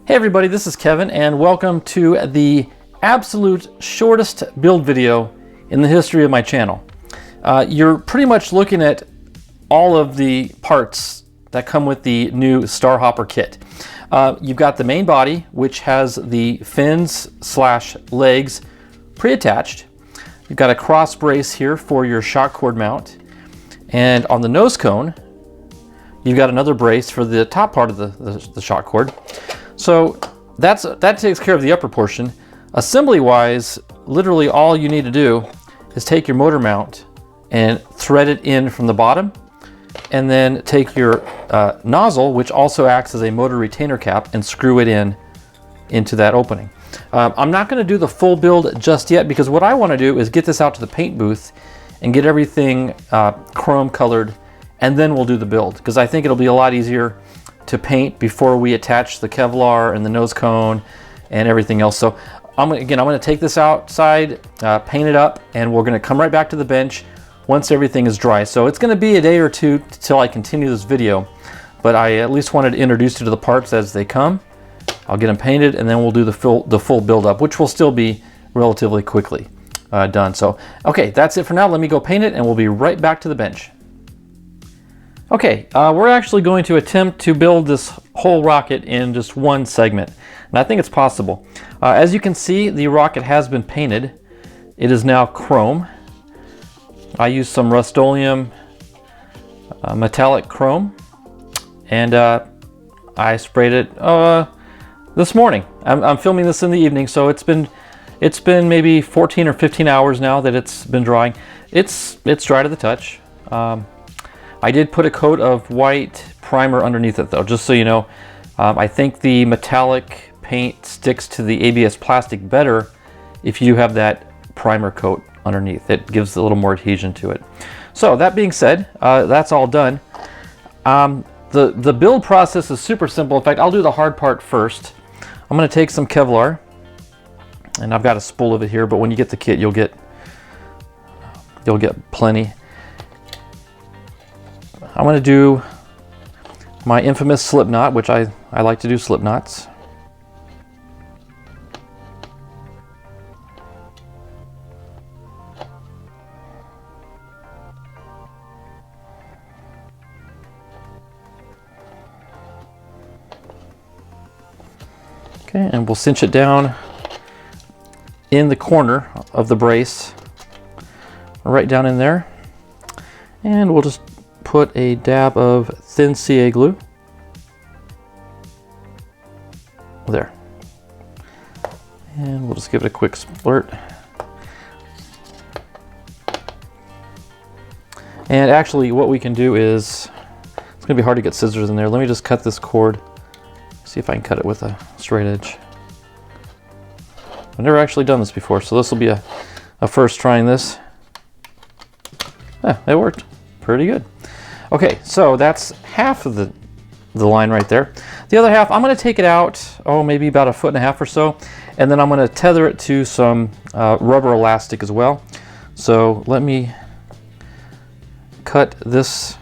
Hey everybody, this is Kevin and welcome to the absolute shortest build video in the history of my channel. You're pretty much looking at all of the parts that come with the new Starhopper kit. You've got the main body, which has the fins slash legs pre-attached. You've got a cross brace here for your shock cord mount. And on the nose cone, you've got another brace for the top part of the shock cord. So that takes care of the upper portion. Assembly wise, literally all you need to do is take your motor mount and thread it in from the bottom, and then take your nozzle, which also acts as a motor retainer cap, and screw it into that opening. I'm not going to do the full build just yet because what I want to do is get this out to the paint booth and get everything chrome colored, and then we'll do the build, because I think it'll be a lot easier to paint before we attach the Kevlar and the nose cone and everything else. So I'm going to take this outside, paint it up, and we're going to come right back to the bench once everything is dry. So it's going to be a day or two till I continue this video, but I at least wanted to introduce you to the parts as they come. I'll get them painted, and then we'll do the full build up, which will still be relatively quickly done. So okay, that's it for now. Let me go paint it and we'll be right back to the bench. Okay, we're actually going to attempt to build this whole rocket in just one segment, and I think it's possible. As you can see, the rocket has been painted. It is now chrome. I used some Rust-Oleum metallic chrome, and I sprayed it this morning. I'm filming this in the evening, so it's been maybe 14 or 15 hours now that it's been drying. It's dry to the touch. I did put a coat of white primer underneath it though, just so you know. I think the metallic paint sticks to the ABS plastic better if you have that primer coat underneath. It gives a little more adhesion to it. So that being said, that's all done. The build process is super simple. In fact, I'll do the hard part first. I'm going to take some Kevlar, and I've got a spool of it here, but when you get the kit, you'll get plenty. I'm going to do my infamous slip knot, which I like to do slip knots. Okay, and we'll cinch it down in the corner of the brace, right down in there, and we'll just put a dab of thin CA glue there, and we'll just give it a quick splurt. And actually what we can do is, it's gonna be hard to get scissors in there. Let me just cut this cord, see if I can cut it with a straight edge. I've never actually done this before, so this will be a first trying this. It worked pretty good. Okay, so that's half of the line right there. The other half, I'm going to take it out, maybe about 1.5 feet or so, and then I'm going to tether it to some rubber elastic as well. So let me cut this.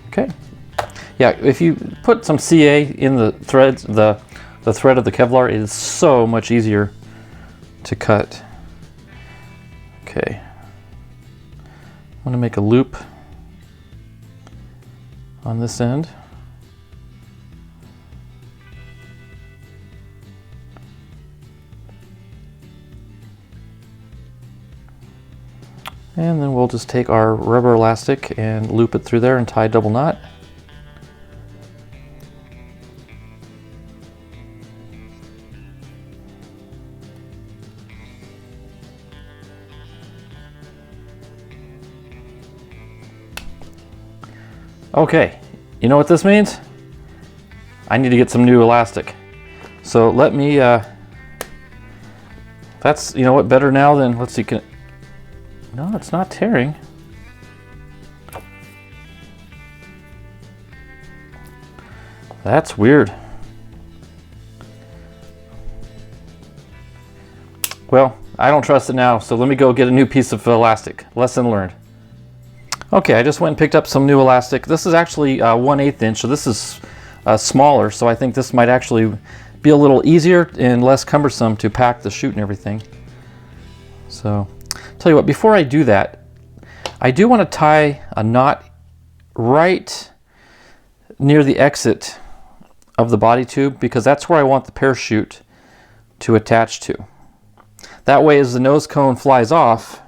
Okay. Yeah, if you put some CA in the threads, the thread of the Kevlar, it is so much easier to cut. Okay. I'm going to make a loop on this end. And then we'll just take our rubber elastic and loop it through there and tie a double knot. Okay, you know what this means? I need to get some new elastic. So let me, that's, you know what, better now than, let's see, no, it's not tearing. That's weird. Well, I don't trust it now, so let me go get a new piece of elastic. Lesson learned. Okay, I just went and picked up some new elastic. This is actually 1/8 inch, so this is smaller, so I think this might actually be a little easier and less cumbersome to pack the chute and everything. So, tell you what, before I do that, I do want to tie a knot right near the exit of the body tube, because that's where I want the parachute to attach to. That way, as the nose cone flies off,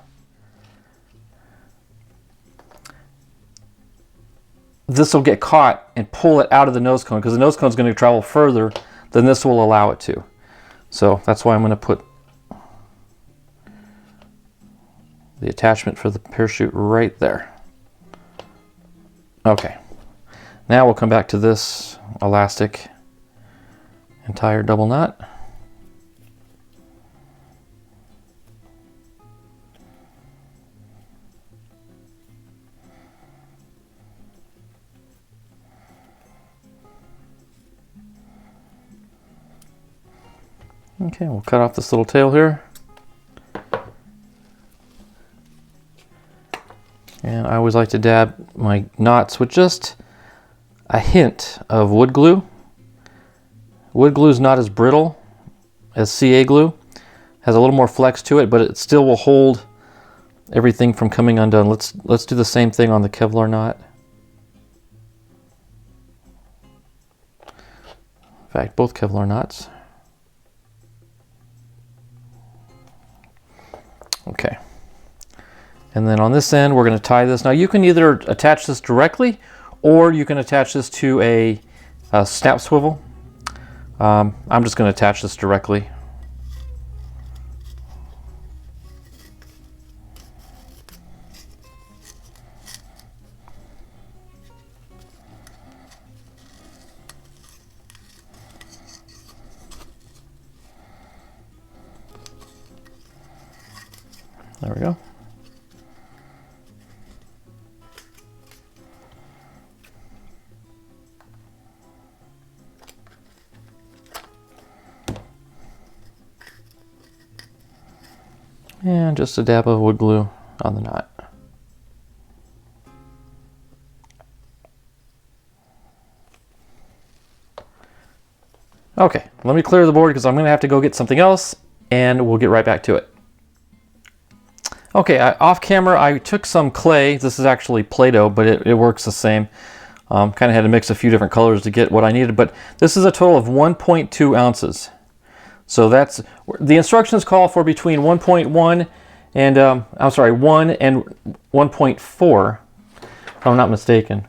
this will get caught and pull it out of the nose cone, because the nose cone is going to travel further than this will allow it to. So that's why I'm going to put the attachment for the parachute right there. Okay, now we'll come back to this elastic and tie our double knot. Okay, we'll cut off this little tail here. And I always like to dab my knots with just a hint of wood glue. Wood glue is not as brittle as CA glue. Has a little more flex to it, but it still will hold everything from coming undone. Let's do the same thing on the Kevlar knot. In fact, both Kevlar knots. Okay, and then on this end we're going to tie this. Now you can either attach this directly, or you can attach this to a snap swivel. I'm just going to attach this directly. There we go. And just a dab of wood glue on the knot. Okay, let me clear the board because I'm going to have to go get something else, and we'll get right back to it. Okay, off camera I took some clay. This is actually Play-Doh, but it works the same. Kind of had to mix a few different colors to get what I needed, but this is a total of 1.2 ounces. So that's, the instructions call for between 1.1 and, 1 and 1.4, if I'm not mistaken.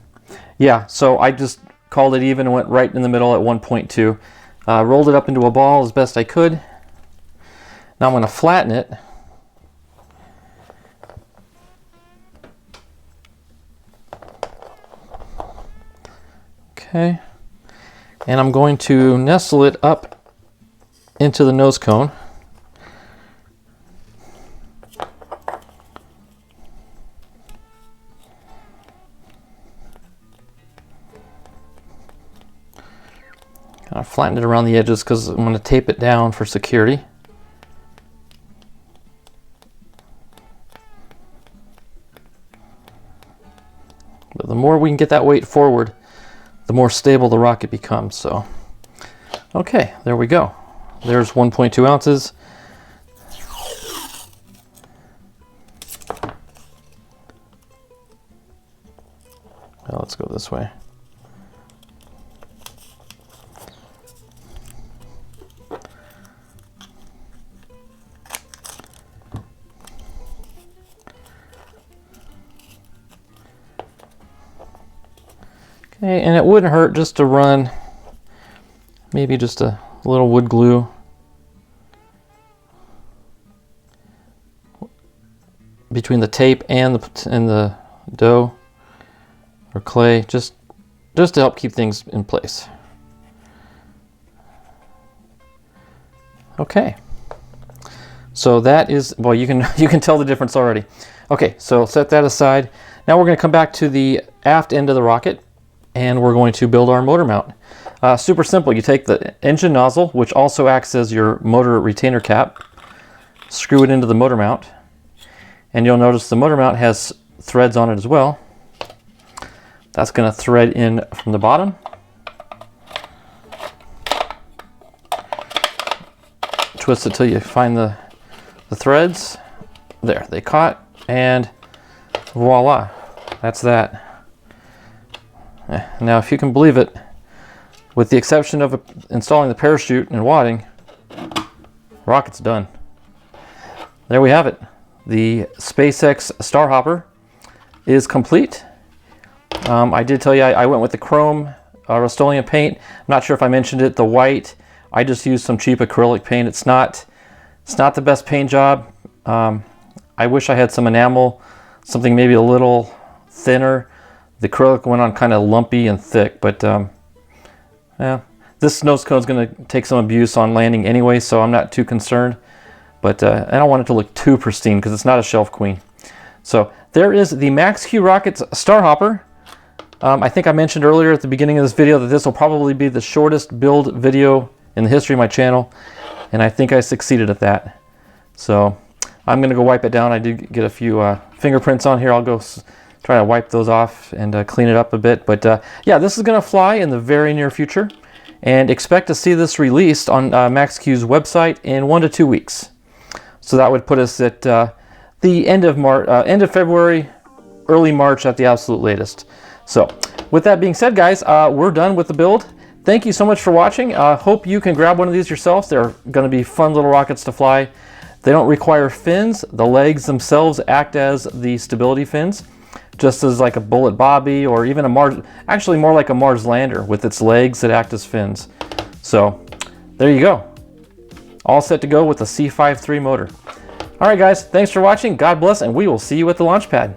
Yeah, so I just called it even and went right in the middle at 1.2. Rolled it up into a ball as best I could. Now I'm going to flatten it. Okay, and I'm going to nestle it up into the nose cone. I flattened it around the edges because I'm going to tape it down for security. But the more we can get that weight forward, the more stable the rocket becomes. So, okay, there we go. There's 1.2 ounces. Well, let's go this way. Okay, and it wouldn't hurt just to run maybe just a little wood glue between the tape and the dough or clay, just to help keep things in place. Okay, so that is, well, you can tell the difference already. Okay, so set that aside. Now we're going to come back to the aft end of the rocket, and we're going to build our motor mount. Super simple. You take the engine nozzle, which also acts as your motor retainer cap, screw it into the motor mount. And you'll notice the motor mount has threads on it as well. That's going to thread in from the bottom. Twist it till you find the threads. There, they caught, and voila, that's that. Now, if you can believe it, with the exception of installing the parachute and wadding, rocket's done. There we have it. The SpaceX Starhopper is complete. I did tell you I went with the chrome Rust-Oleum paint. I'm not sure if I mentioned it, the white. I just used some cheap acrylic paint. It's not the best paint job. I wish I had some enamel, something maybe a little thinner. The acrylic went on kind of lumpy and thick, but yeah, this nose cone is going to take some abuse on landing anyway, so I'm not too concerned. But I don't want it to look too pristine because it's not a shelf queen. So there is the Max-Q Rockets Starhopper. I think I mentioned earlier at the beginning of this video that this will probably be the shortest build video in the history of my channel, and I think I succeeded at that. So I'm going to go wipe it down. I did get a few fingerprints on here. I'll go try to wipe those off and clean it up a bit. But yeah, this is going to fly in the very near future, and expect to see this released on Max-Q's website in 1 to 2 weeks. So that would put us at the end of February, early March at the absolute latest. So with that being said, guys, we're done with the build. Thank you so much for watching. Hope you can grab one of these yourself. They're going to be fun little rockets to fly. They don't require fins. The legs themselves act as the stability fins, just as like a Bullet Bobby or even a Mars, actually more like a Mars lander with its legs that act as fins. So there you go. All set to go with the C53 motor. All right, guys, thanks for watching. God bless, and we will see you at the launch pad.